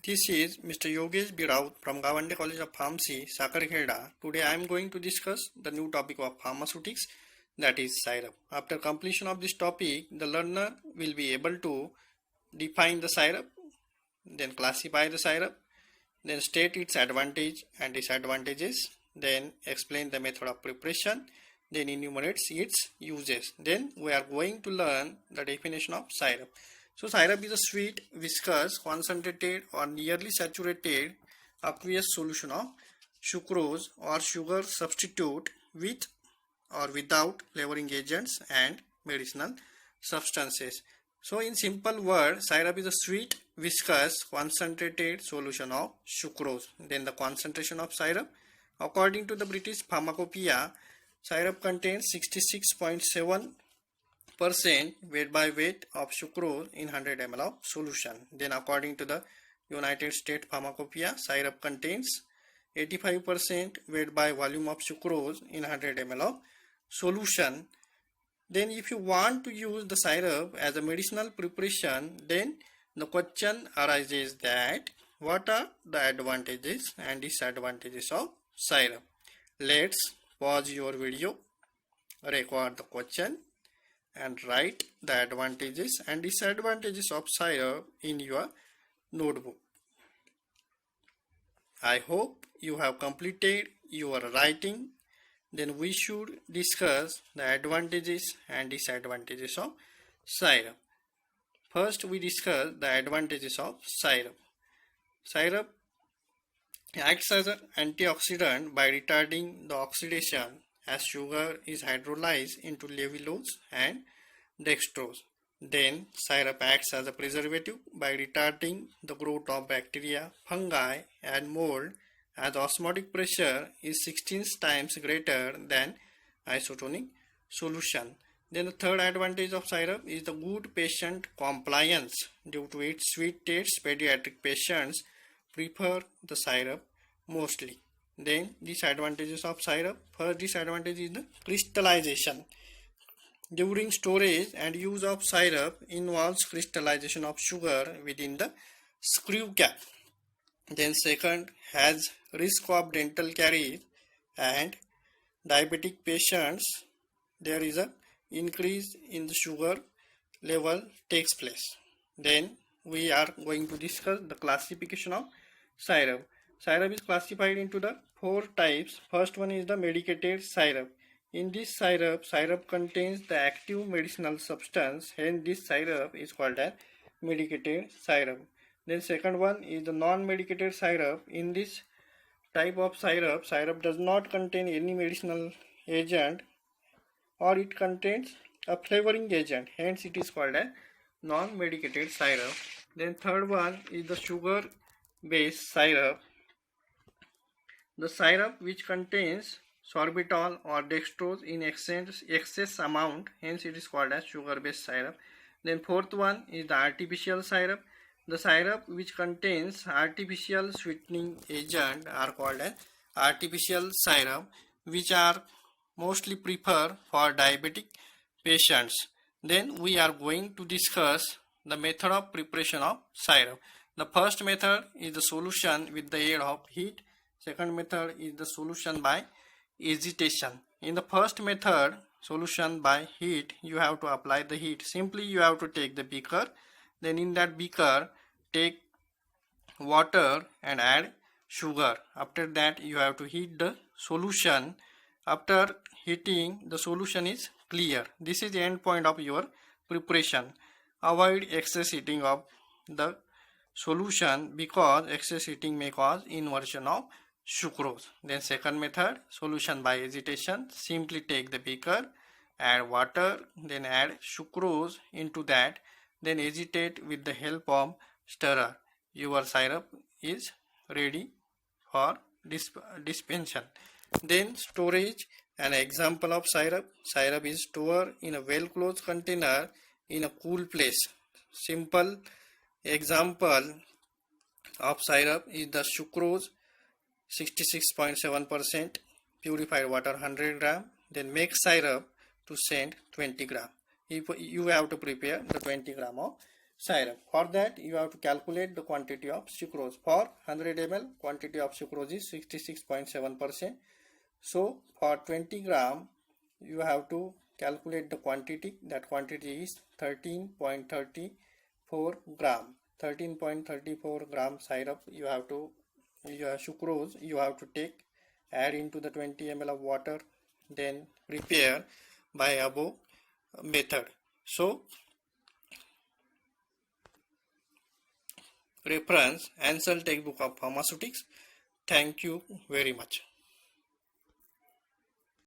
This is Mr. Yogesh B. Raut from Gawande College of Pharmacy, Sakarkheda. Today I am going to discuss the new topic of pharmaceutics, that is syrup. After completion of this topic, the learner will be able to define the syrup, then classify the syrup, then state its advantage and disadvantages, then explain the method of preparation, then enumerates its uses. Then we are going to learn the definition of syrup. So syrup is a sweet, viscous, concentrated or nearly saturated aqueous solution of sucrose or sugar substitute with or without flavoring agents and medicinal substances. So in simple words, syrup is a sweet, viscous, concentrated solution of sucrose. Then the concentration of syrup, according to the British Pharmacopoeia, syrup contains 66.7% weight by weight of sucrose in 100 ml of solution. Then according to the United States Pharmacopoeia, syrup contains 85% weight by volume of sucrose in 100 ml of solution. Then if you want to use the syrup as a medicinal preparation, then the question arises that what are the advantages and disadvantages of syrup? Let's pause your video, record the question and write the advantages and disadvantages of syrup in your notebook. I hope you have completed your writing. Then we should discuss the advantages and disadvantages of syrup. First we discuss the advantages of syrup. Syrup acts as an antioxidant by retarding the oxidation as sugar is hydrolyzed into levulose and dextrose. Then syrup acts as a preservative by retarding the growth of bacteria, fungi and mold as osmotic pressure is 16 times greater than isotonic solution. Then the third advantage of syrup is the good patient compliance. Due to its sweet taste, pediatric patients prefer the syrup mostly. Then disadvantages of syrup. First disadvantage is the crystallization. During storage and use of syrup involves crystallization of sugar within the screw cap. Then second, has risk of dental caries and diabetic patients. There is a increase in the sugar level takes place. Then we are going to discuss the classification of syrup. Syrup is classified into the four types. First one is the medicated syrup. In this syrup, syrup contains the active medicinal substance, hence this syrup is called as medicated syrup. Then second one is the non-medicated syrup. In this type of syrup, syrup does not contain any medicinal agent or it contains a flavoring agent, hence it is called as non-medicated syrup. Then third one is the sugar-based syrup. The syrup which contains sorbitol or dextrose in excess amount, hence it is called as sugar-based syrup. Then fourth one is the artificial syrup. The syrup which contains artificial sweetening agent are called as artificial syrup, which are mostly preferred for diabetic patients. Then we are going to discuss the method of preparation of syrup. The first method is the solution with the aid of heat. Second method is the solution by agitation. In the first method, solution by heat, you have to apply the heat. Simply you have to take the beaker, then in that beaker take water and add sugar. After that you have to heat the solution. After heating, the solution is clear. This is the end point of your preparation. Avoid excess heating of the solution because excess heating may cause inversion of sucrose. Then second method, solution by agitation. Simply take the beaker, add water, then add sucrose into that, then agitate with the help of stirrer. Your syrup is ready for dispensation. Then storage. An example of syrup. Syrup is stored in a well-closed container in a cool place. Simple example of syrup is the sucrose 66.7%, purified water 100 gram, then make syrup to send 20 gram. You have to prepare the 20 gram of syrup. For that, you have to calculate the quantity of sucrose. For 100 ml, quantity of sucrose is 66.7%. So for 20 gram, you have to calculate the quantity. That quantity is 13.34 gram. 13.34 gram syrup you have to, sucrose you have to take, add into the 20 ml of water, then prepare by above method. So reference Ansel textbook of pharmaceutics. Thank you very much.